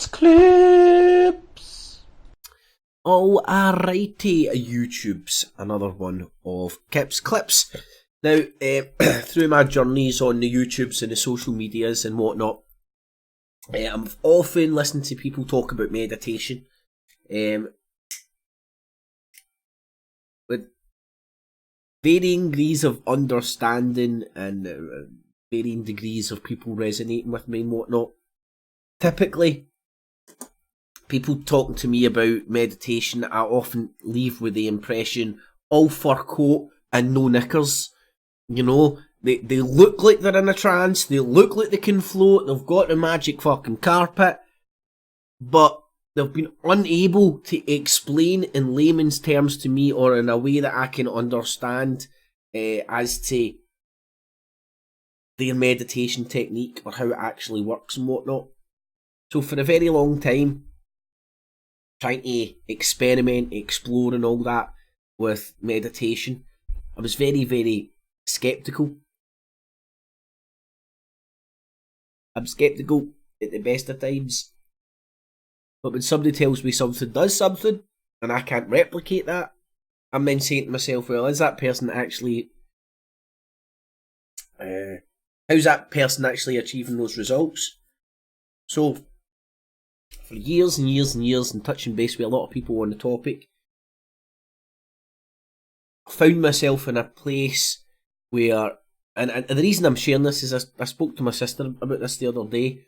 Clips. Alrighty, YouTube's another one of Kip's Clips. Now, through my journeys on the YouTubes and the social medias and whatnot, I'm often listening to people talk about meditation. With varying degrees of understanding and varying degrees of people resonating with me and whatnot. Typically, people talking to me about meditation, I often leave with the impression, all fur coat and no knickers. You know, they look like they're in a trance, they look like they can float, they've got the magic fucking carpet, but they've been unable to explain in layman's terms to me or in a way that I can understand as to their meditation technique or how it actually works and whatnot. So for a very long time, trying to experiment, explore and all that with meditation, I was very, very sceptical. I'm sceptical at the best of times. But when somebody tells me something does something, and I can't replicate that, I'm then saying to myself, well, is that person actually... how's that person actually achieving those results? So, for years and years and years, and touching base with a lot of people on the topic, I found myself in a place where, and the reason I'm sharing this is I spoke to my sister about this the other day,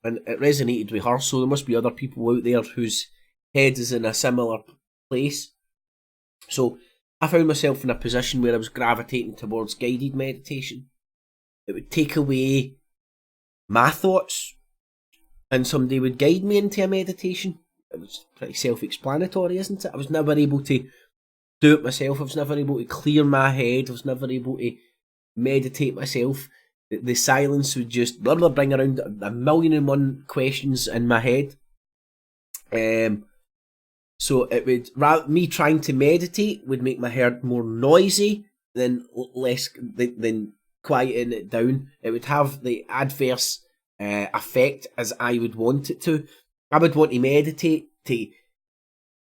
and it resonated with her, so there must be other people out there whose head is in a similar place. So I found myself in a position where I was gravitating towards guided meditation. It would take away my thoughts, and somebody would guide me into a meditation. It was pretty self-explanatory, isn't it? I was never able to do it myself. I was never able to clear my head. I was never able to meditate myself. The silence would just bring around a million and one questions in my head. So it would, rather me trying to meditate would make my head more noisy than quieting it down. It would have the adverse effect as I would want it to. I would want to meditate to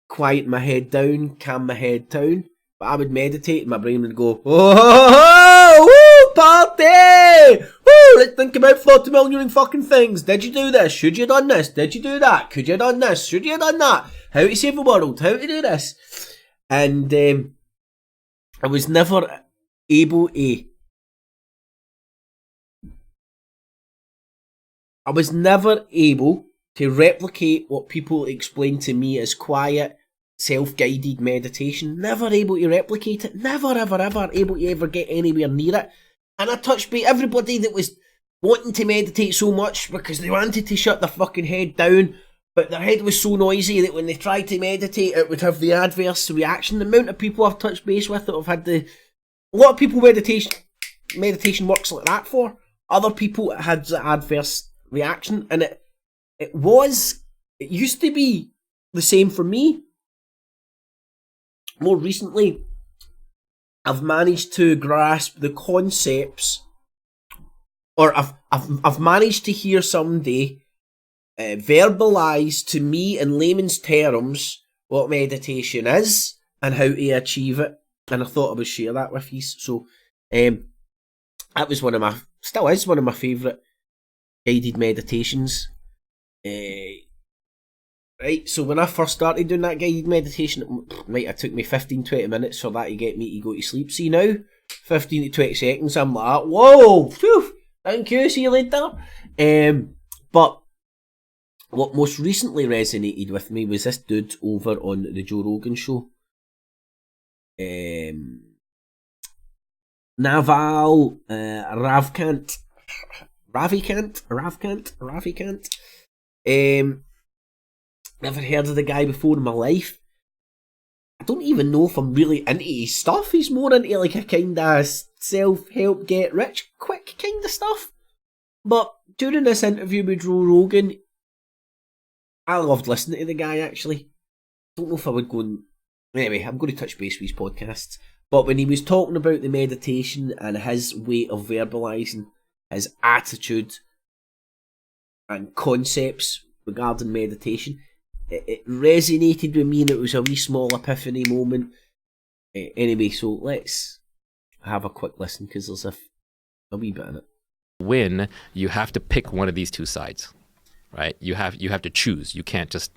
quiet my head down, calm my head down. But I would meditate and my brain would go, oh, woo, party! Woo, let's think about 40 million fucking things. Did you do this? Should you have done this? Did you do that? Could you have done this? Should you have done that? How to save the world? How to do this? And I was never able to... I was never able to replicate what people explain to me as quiet, self-guided meditation. Never able to replicate it. Never, ever, ever able to ever get anywhere near it. And I touched by everybody that was wanting to meditate so much because they wanted to shut their fucking head down, but their head was so noisy that when they tried to meditate, it would have the adverse reaction. The amount of people I've touched base with that have had a lot of people meditation works like that for. Other people had the adverse reaction, and it used to be the same for me. More recently, I've managed to grasp the concepts, or I've managed to hear somebody verbalise to me in layman's terms what meditation is and how to achieve it, and I thought I would share that with you. So that was still is one of my favourite guided meditations. Right, so when I first started doing that guided meditation, it took me 15-20 minutes for that to get me to go to sleep. See now, 15 to 20 seconds, I'm like, whoa, phew, thank you, see you later. But what most recently resonated with me was this dude over on the Joe Rogan show. Naval Ravikant. Never heard of the guy before in my life. I don't even know if I'm really into his stuff. He's more into like a kind of self-help, get rich quick kind of stuff. But during this interview with Joe Rogan, I loved listening to the guy actually. Don't know if I would go and... Anyway, I'm going to touch base with his podcasts. But when he was talking about the meditation and his way of verbalising his attitude and concepts regarding meditation. It resonated with me, and it was a wee small epiphany moment. Anyway, so let's have a quick listen, because there's a wee bit in it. Win, you have to pick one of these two sides, right? You have to choose. You can't just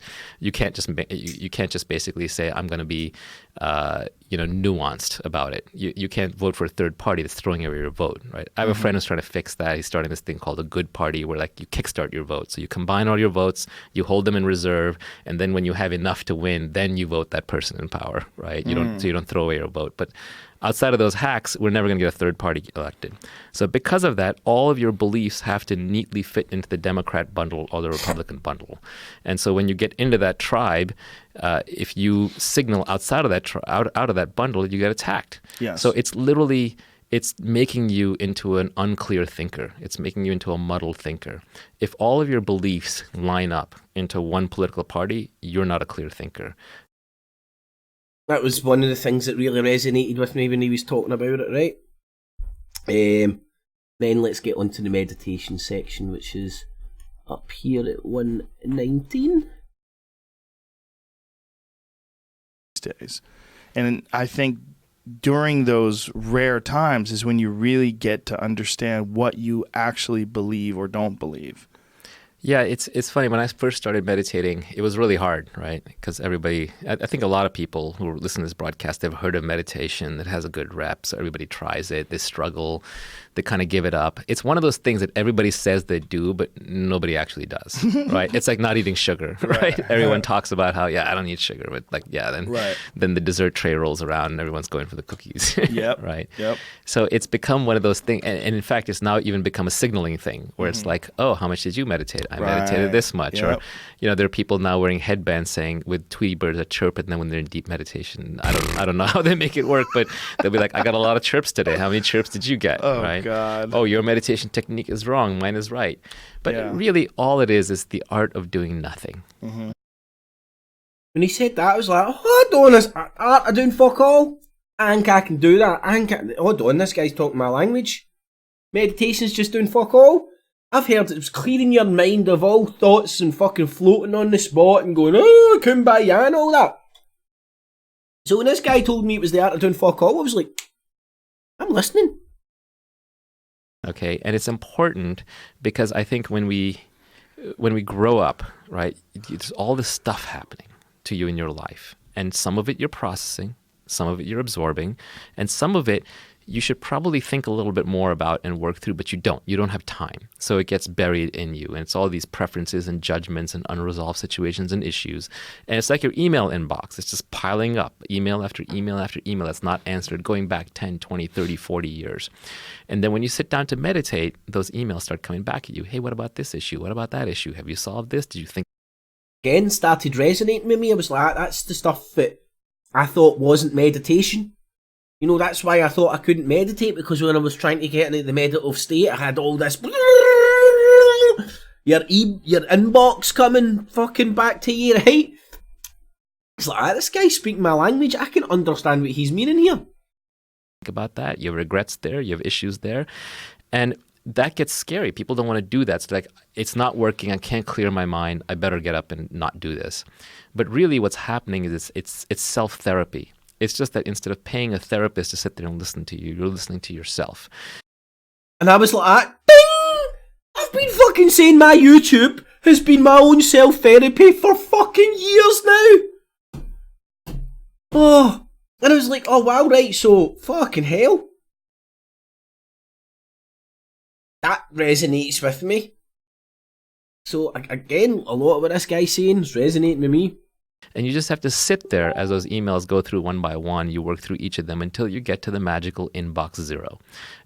basically say I'm going to be nuanced about it. You can't vote for a third party that's throwing away your vote, right? I have a friend who's trying to fix that. He's starting this thing called a good party, where like you kickstart your vote. So you combine all your votes, you hold them in reserve, and then when you have enough to win, then you vote that person in power, right? You don't throw away your vote. But outside of those hacks, we're never going to get a third party elected. So because of that, all of your beliefs have to neatly fit into the Democrat bundle or the Republican bundle. And so when you get into that tribe, if you signal outside of that out of that bundle, you get attacked. Yes. So it's making you into an unclear thinker. It's making you into a muddled thinker. If all of your beliefs line up into one political party, you're not a clear thinker. That was one of the things that really resonated with me when he was talking about it, right? Then let's get on to the meditation section, which is up here at 119. Days. And I think during those rare times is when you really get to understand what you actually believe or don't believe. Yeah, it's funny. When I first started meditating, it was really hard, right? Because I think a lot of people who listen to this broadcast, they've heard of meditation. It has a good rep, so everybody tries it. They struggle. They kind of give it up. It's one of those things that everybody says they do, but nobody actually does, right? It's like not eating sugar, right? Everyone talks about how, I don't eat sugar, but then the dessert tray rolls around and everyone's going for the cookies, right? Yep. So it's become one of those things, and in fact, it's now even become a signaling thing where it's like, oh, how much did you meditate? I meditated this much. Or, there are people now wearing headbands saying with Tweety birds that chirp, and then when they're in deep meditation, I don't know how they make it work, but they'll be like, I got a lot of chirps today. How many chirps did you get? Oh, right? God. Oh, your meditation technique is wrong. Mine is right. But really, all it is the art of doing nothing. When he said that, I was like, hold on, this art of doing fuck all. I think I can do that. Hold on, this guy's talking my language. Meditation's just doing fuck all. I've heard it was clearing your mind of all thoughts and fucking floating on the spot and going, oh, kumbaya and all that. So when this guy told me it was the art of doing fuck all, I was like, I'm listening. Okay, and it's important because I think when we grow up, right, there's all this stuff happening to you in your life. And some of it you're processing, some of it you're absorbing, and some of it you should probably think a little bit more about and work through, but you don't. You don't have time. So it gets buried in you. And it's all these preferences and judgments and unresolved situations and issues. And it's like your email inbox. It's just piling up, email after email after email that's not answered, going back 10, 20, 30, 40 years. And then when you sit down to meditate, those emails start coming back at you. Hey, what about this issue? What about that issue? Have you solved this? Did you think? Again, started resonating with me. I was like, that's the stuff that I thought wasn't meditation. That's why I thought I couldn't meditate, because when I was trying to get into the meditative state, I had all this your inbox coming fucking back to you, right? It's like, this guy's speaking my language. I can understand what he's meaning here. Think about that. You have regrets there. You have issues there. And that gets scary. People don't want to do that. It's like, it's not working. I can't clear my mind. I better get up and not do this. But really what's happening is it's self-therapy. It's just that instead of paying a therapist to sit there and listen to you, you're listening to yourself. And I was like, ding! I've been fucking saying my YouTube has been my own self-therapy for fucking years now. Oh, and I was like, oh wow, right, so fucking hell. That resonates with me. So again, a lot of what this guy's saying is resonating with me. And you just have to sit there as those emails go through one by one. You work through each of them until you get to the magical inbox 0.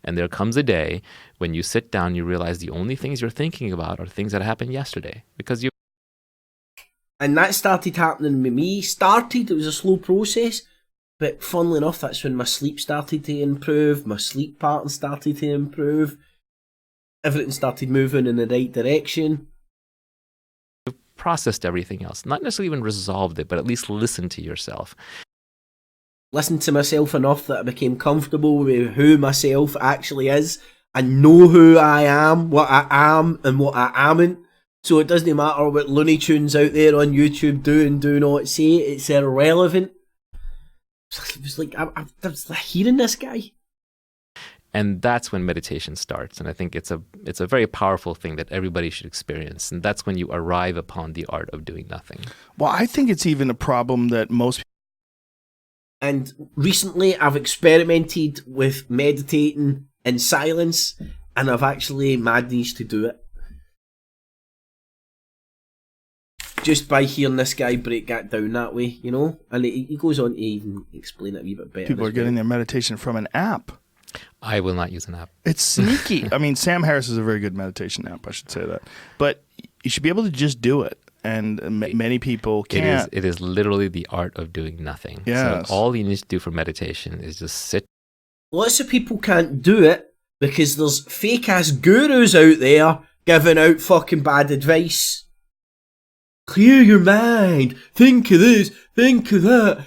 And there comes a day when you sit down, you realize the only things you're thinking about are things that happened yesterday. And that started happening with me. It was a slow process. But funnily enough, that's when my sleep started to improve. My sleep pattern started to improve. Everything started moving in the right direction. Processed everything else, not necessarily even resolved it, but at least listened to yourself. Listened to myself enough that I became comfortable with who myself actually is and know who I am, what I am and what I amn't. So it doesn't matter what Looney Tunes out there on YouTube do not say. It's irrelevant. It was like, I was hearing this guy. And that's when meditation starts. And I think it's a very powerful thing that everybody should experience. And that's when you arrive upon the art of doing nothing. Well, I think it's even a problem that most people. And recently I've experimented with meditating in silence, and I've actually managed to do it. Just by hearing this guy break that down that way, you know? And he goes on to even explain it a wee bit better. People are getting their meditation from an app. I will not use an app. It's sneaky. I mean, Sam Harris is a very good meditation app, I should say that. But you should be able to just do it. And many people can't. It is literally the art of doing nothing. Yes. So all you need to do for meditation is just sit. Lots of people can't do it because there's fake-ass gurus out there giving out fucking bad advice. Clear your mind. Think of this. Think of that.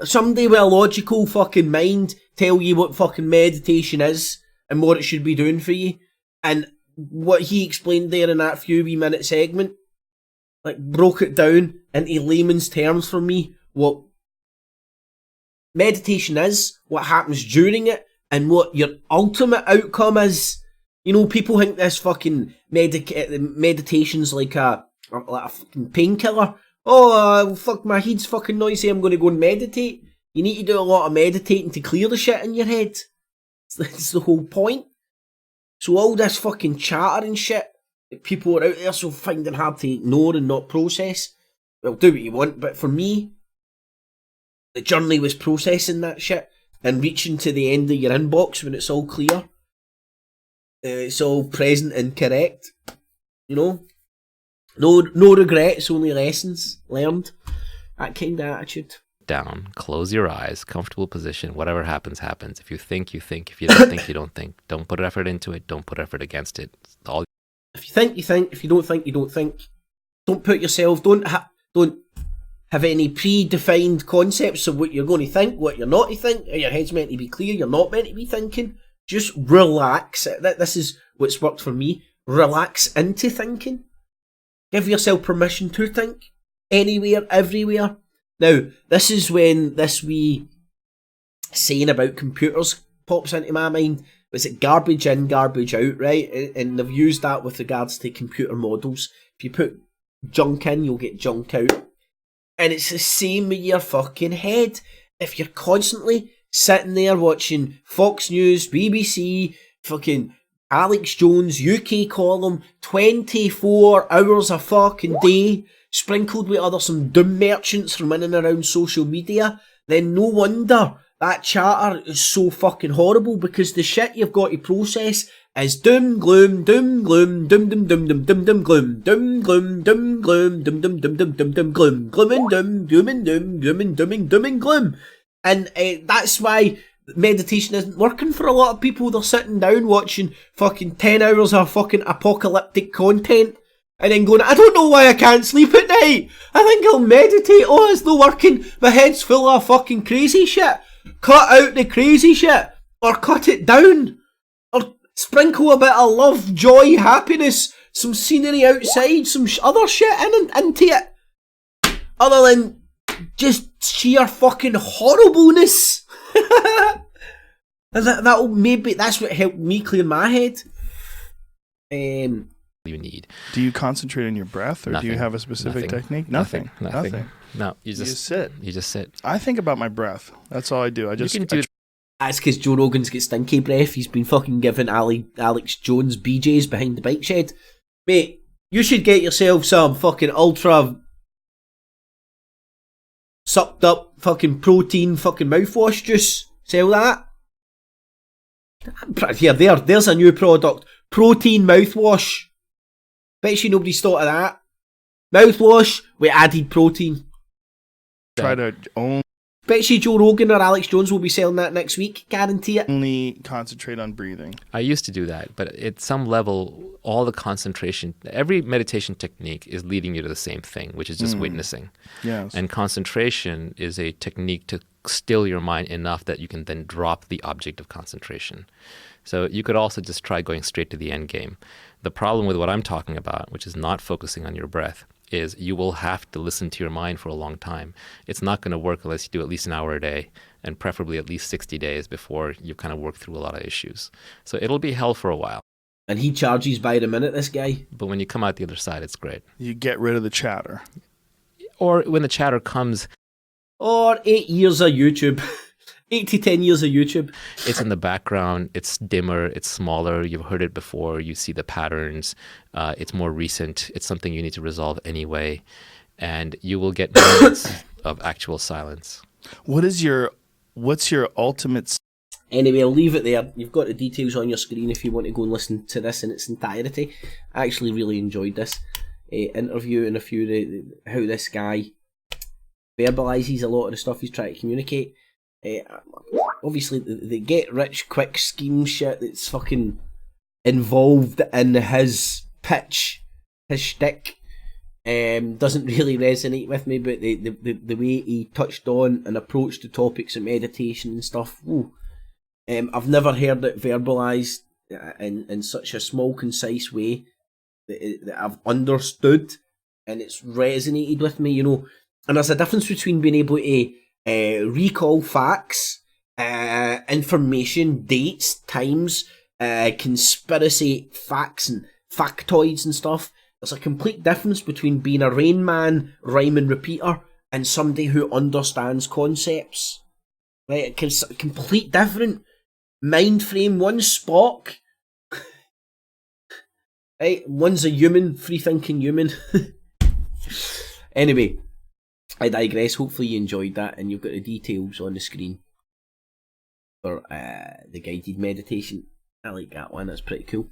Somebody with a logical fucking mind tell you what fucking meditation is and what it should be doing for you. And what he explained there in that few wee minute segment, like, broke it down into layman's terms for me, what meditation is, what happens during it, and what your ultimate outcome is. You know, people think this fucking meditation's like a fucking painkiller. Oh, fuck, my head's fucking noisy, I'm going to go and meditate. You need to do a lot of meditating to clear the shit in your head. That's the whole point. So all this fucking chatter and shit that people are out there so finding hard to ignore and not process, well, do what you want, but for me, the journey was processing that shit and reaching to the end of your inbox when it's all clear. It's all present and correct. You know? No regrets, only lessons learned. That kind of attitude. Down, close your eyes, comfortable position, whatever happens, happens. If you think, you think. If you don't think, you don't think. Don't put effort into it. Don't put effort against it. All. If you think, you think. If you don't think, you don't think. Don't put yourself, don't have any predefined concepts of what you're going to think, what you're not to think. Your head's meant to be clear, you're not meant to be thinking. Just relax. This is what's worked for me. Relax into thinking. Give yourself permission to think. Anywhere, everywhere. Now, this is when this wee saying about computers pops into my mind. Was it garbage in, garbage out, right? And they've used that with regards to computer models. If you put junk in, you'll get junk out. And it's the same with your fucking head. If you're constantly sitting there watching Fox News, BBC, fucking Alex Jones, UK column, 24 hours a fucking day, sprinkled with some dumb merchants from in and around social media, then no wonder that chatter is so fucking horrible, because the shit you've got to process is doom gloom, doom gloom, dum dum dum dum dum dum gloom, dum gloom, dum gloom, dum dum dum dum dum dum gloom, gloom and doom, doom and doom, doom and dooming, doom and gloom. And that's why meditation isn't working for a lot of people. They're sitting down watching fucking 10 hours of fucking apocalyptic content and then going, I don't know why I can't sleep at night. I think I'll meditate. Oh, it's not working. My head's full of fucking crazy shit. Cut out the crazy shit. Or cut it down. Or sprinkle a bit of love, joy, happiness, some scenery outside, some other shit into it. Other than just sheer fucking horribleness. And that's what helped me clear my head. You need. Do you concentrate on your breath, or Nothing. do you have a specific technique? Nothing. No, you just sit. You just sit. I think about my breath. That's all I do. You can do it. That's because Joe Rogan's got stinky breath. He's been fucking giving Alex Jones BJs behind the bike shed. Mate, you should get yourself some fucking ultra sucked up fucking protein fucking mouthwash juice. Sell that. Here, there's a new product. Protein mouthwash. Bet you nobody's thought of that. Mouthwash with added protein. Try to Bet you Joe Rogan or Alex Jones will be selling that next week. Guarantee it. only concentrate on breathing. I used to do that, but at some level, all the concentration, every meditation technique is leading you to the same thing, which is just witnessing. Yes. And concentration is a technique to still your mind enough that you can then drop the object of concentration. So you could also just try going straight to the end game. The problem with what I'm talking about, which is not focusing on your breath, is you will have to listen to your mind for a long time. It's not going to work unless you do at least an hour a day, and preferably at least 60 days before you kind of work through a lot of issues. So it'll be hell for a while. And he charges by the minute, this guy. But when you come out the other side, it's great. You get rid of the chatter. Or when the chatter comes, Or 8 years of YouTube. 8 to 10 years of YouTube. it's in the background, it's dimmer, it's smaller, you've heard it before, you see the patterns, it's more recent, it's something you need to resolve anyway, and you will get moments of actual silence. What's your ultimate? Anyway, I'll leave it there. You've got the details on your screen if you want to go and listen to this in its entirety. I actually really enjoyed this interview and how this guy verbalises a lot of the stuff he's trying to communicate. Obviously, the get rich quick scheme shit that's fucking involved in his pitch, his shtick, doesn't really resonate with me. But the way he touched on and approached the topics of meditation and stuff, I've never heard it verbalised in such a small, concise way that I've understood, and it's resonated with me. And there's a difference between being able to recall facts, information, dates, times, conspiracy facts and factoids and stuff. There's a complete difference between being a Rain Man rhyme and repeater and somebody who understands concepts. Right, it's a complete different mind frame. One's Spock, right? One's a human, free thinking human. Anyway, I digress. Hopefully you enjoyed that, and you've got the details on the screen for the guided meditation. I like that one, that's pretty cool.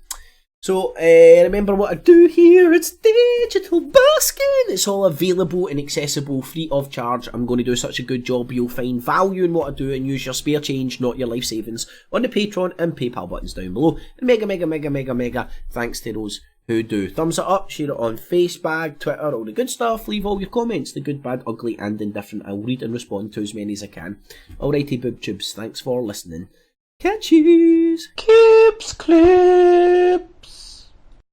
So remember what I do here, it's digital basking. It's all available and accessible free of charge. I'm going to do such a good job you'll find value in what I do and use your spare change, not your life savings, on the Patreon and PayPal buttons down below. And mega thanks to those who do. Thumbs it up, share it on Facebook, Twitter, all the good stuff. Leave all your comments, the good, bad, ugly and indifferent. I'll read and respond to as many as I can. Alrighty, boob tubes, thanks for listening. Catches. Kips clip.